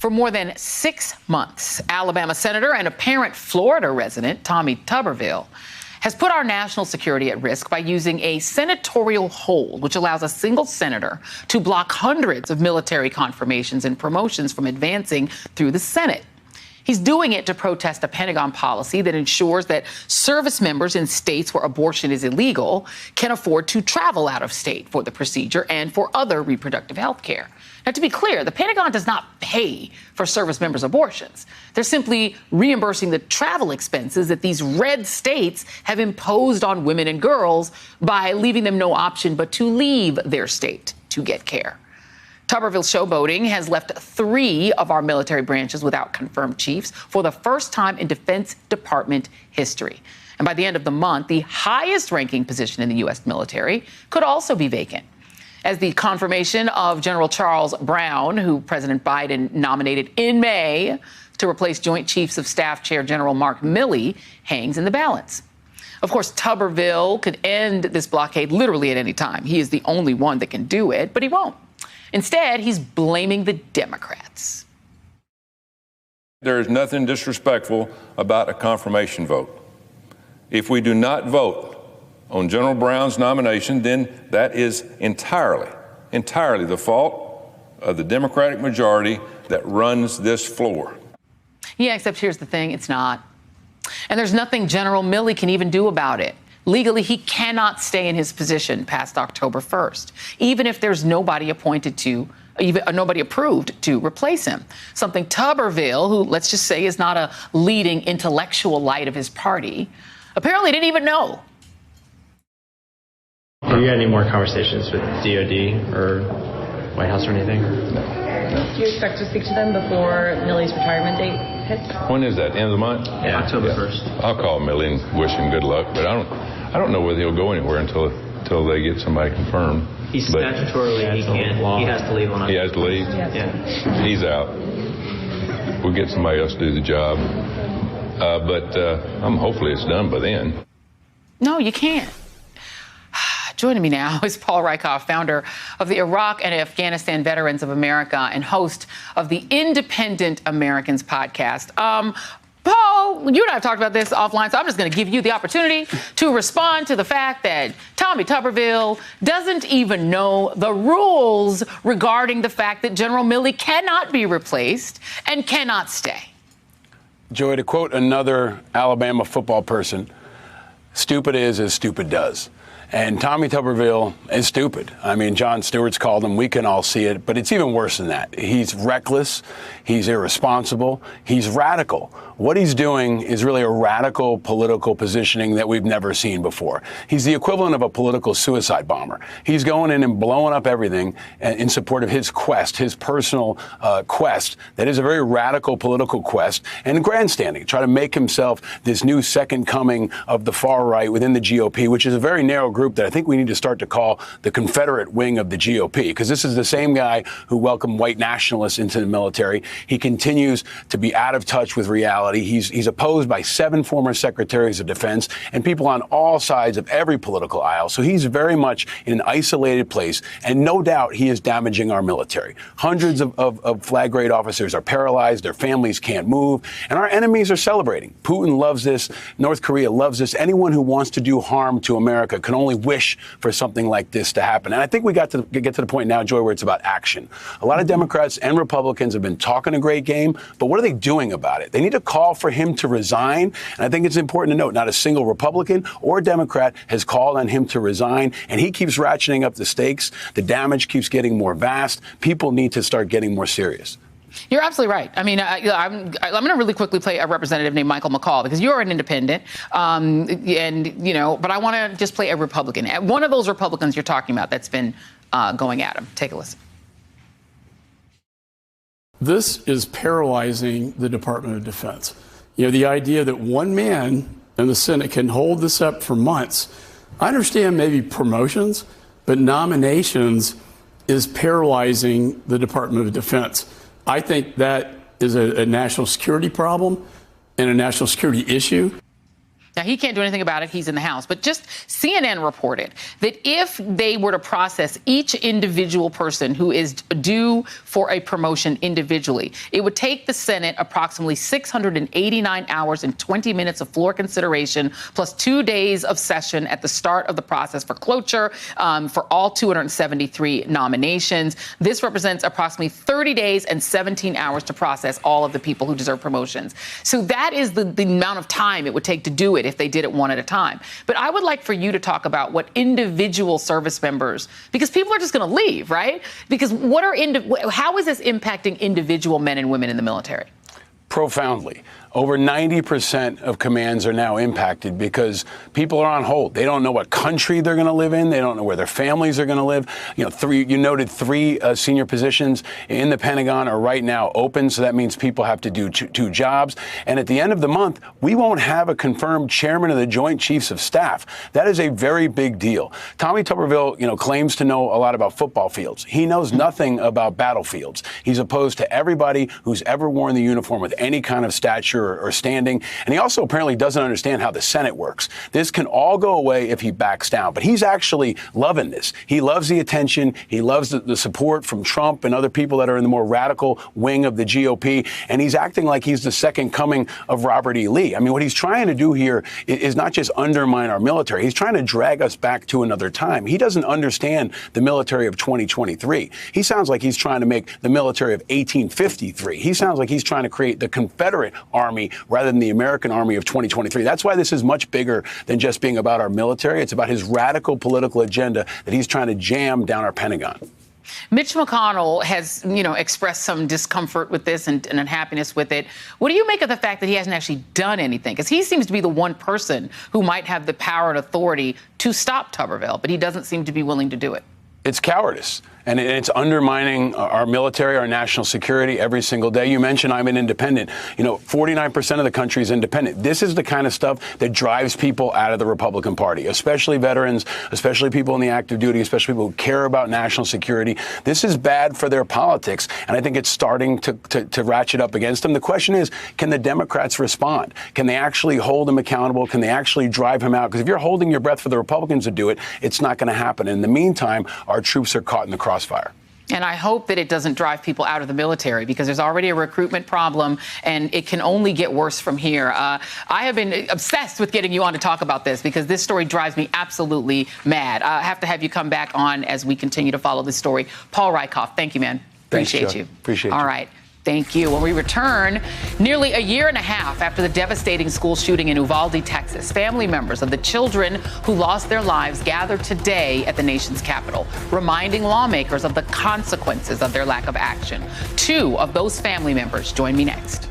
For more than 6 months, Alabama Senator and apparent Florida resident Tommy Tuberville has put our national security at risk by using a senatorial hold, which allows a single senator to block hundreds of military confirmations and promotions from advancing through the Senate. He's doing it to protest a Pentagon policy that ensures that service members in states where abortion is illegal can afford to travel out of state for the procedure and for other reproductive health care. Now, to be clear, the Pentagon does not pay for service members' abortions. They're simply reimbursing the travel expenses that these red states have imposed on women and girls by leaving them no option but to leave their state to get care. Tuberville showboating has left 3 of our military branches without confirmed chiefs for the first time in Defense Department history. And by the end of the month, the highest ranking position in the U.S. military could also be vacant, as the confirmation of General Charles Brown, who President Biden nominated in May to replace Joint Chiefs of Staff Chair General Mark Milley, hangs in the balance. Of course, Tuberville could end this blockade literally at any time. He is the only one that can do it, but he won't. Instead, he's blaming the Democrats. There is nothing disrespectful about a confirmation vote. If we do not vote on General Brown's nomination, then that is entirely the fault of the Democratic majority that runs this floor. Yeah, except here's the thing, it's not. And there's nothing General Milley can even do about it. Legally, he cannot stay in his position past October 1st, even if there's nobody approved to replace him. Something Tuberville, who let's just say is not a leading intellectual light of his party, apparently didn't even know. Have you had any more conversations with DOD or White House or anything? Do you expect to speak to them before Milley's retirement date hits? When is that? End of the month? Yeah, October 1st. I'll call Milley and wish him good luck, but I don't know whether he'll go anywhere until they get somebody confirmed. He's statutorily, he can't. He has to leave on October. He has to leave? Yeah. He's out. We'll get somebody else to do the job. But hopefully it's done by then. No, you can't. Joining me now is Paul Rieckhoff, founder of the Iraq and Afghanistan Veterans of America and host of the Independent Americans podcast. Paul, you and I have talked about this offline, so I'm just going to give you the opportunity to respond to the fact that Tommy Tuberville doesn't even know the rules regarding the fact that General Milley cannot be replaced and cannot stay. Joy, to quote another Alabama football person, stupid is as stupid does. And Tommy Tuberville is stupid. I mean, Jon Stewart's called him. We can all see it. But it's even worse than that. He's reckless. He's irresponsible. He's radical. What he's doing is really a radical political positioning that we've never seen before. He's the equivalent of a political suicide bomber. He's going in and blowing up everything in support of his quest, his personal quest. That is a very radical political quest, and grandstanding, try to make himself this new second coming of the far right within the GOP, which is a very narrow group that I think we need to start to call the Confederate wing of the GOP, because this is the same guy who welcomed white nationalists into the military. He continues to be out of touch with reality. He's opposed by 7 former secretaries of defense and people on all sides of every political aisle. So he's very much in an isolated place. And no doubt he is damaging our military. Hundreds of flag grade officers are paralyzed. Their families can't move. And our enemies are celebrating. Putin loves this. North Korea loves this. Anyone who wants to do harm to America can only wish for something like this to happen. And I think we get to the point now, Joy, where it's about action. A lot of Democrats and Republicans have been talking a great game, but what are they doing about it? They need to call for him to resign. And I think it's important to note, not a single Republican or Democrat has called on him to resign. And he keeps ratcheting up the stakes. The damage keeps getting more vast. People need to start getting more serious. You're absolutely right. I mean, I'm going to really quickly play a representative named Michael McCall, because you're an independent, but I want to just play a Republican. One of those Republicans you're talking about that's been going at him. Take a listen. This is paralyzing the Department of Defense. You know, the idea that one man in the Senate can hold this up for months. I understand maybe promotions, but nominations is paralyzing the Department of Defense. I think that is a national security problem and a national security issue. Now, he can't do anything about it. He's in the House. But just CNN reported that if they were to process each individual person who is due for a promotion individually, it would take the Senate approximately 689 hours and 20 minutes of floor consideration, plus 2 days of session at the start of the process for cloture for all 273 nominations. This represents approximately 30 days and 17 hours to process all of the people who deserve promotions. So that is the amount of time it would take to do it if they did it one at a time. But I would like for you to talk about what individual service members, because people are just going to leave, right? Because how is this impacting individual men and women in the military? Profoundly. Over 90% of commands are now impacted because people are on hold. They don't know what country they're going to live in. They don't know where their families are going to live. You noted three senior positions in the Pentagon are right now open. So that means people have to do two jobs. And at the end of the month, we won't have a confirmed chairman of the Joint Chiefs of Staff. That is a very big deal. Tommy Tuberville, claims to know a lot about football fields. He knows nothing about battlefields. He's opposed to everybody who's ever worn the uniform with any kind of stature or standing. And he also apparently doesn't understand how the Senate works. This can all go away if he backs down. But he's actually loving this. He loves the attention. He loves the support from Trump and other people that are in the more radical wing of the GOP. And he's acting like he's the second coming of Robert E. Lee. I mean, what he's trying to do here is not just undermine our military. He's trying to drag us back to another time. He doesn't understand the military of 2023. He sounds like he's trying to make the military of 1853. He sounds like he's trying to create the Confederate Army rather than the American Army of 2023. That's why this is much bigger than just being about our military. It's about his radical political agenda that he's trying to jam down our Pentagon. Mitch McConnell has, expressed some discomfort with this and unhappiness with it. What do you make of the fact that he hasn't actually done anything? Because he seems to be the one person who might have the power and authority to stop Tuberville, but he doesn't seem to be willing to do it. It's cowardice. And it's undermining our military, our national security every single day. You mentioned I'm an independent. 49% of the country is independent. This is the kind of stuff that drives people out of the Republican Party, especially veterans, especially people in the active duty, especially people who care about national security. This is bad for their politics, and I think it's starting to ratchet up against them. The question is, can the Democrats respond? Can they actually hold him accountable? Can they actually drive him out? Because if you're holding your breath for the Republicans to do it, it's not going to happen. In the meantime, our troops are caught in the crossfire. And I hope that it doesn't drive people out of the military, because there's already a recruitment problem and it can only get worse from here. I have been obsessed with getting you on to talk about this because this story drives me absolutely mad. I have to have you come back on as we continue to follow this story. Paul Rykoff, thank you, man. Appreciate you. Appreciate you. All right. Thank you. When we return, nearly a year and a half after the devastating school shooting in Uvalde, Texas, family members of the children who lost their lives gathered today at the nation's capital, reminding lawmakers of the consequences of their lack of action. Two of those family members join me next.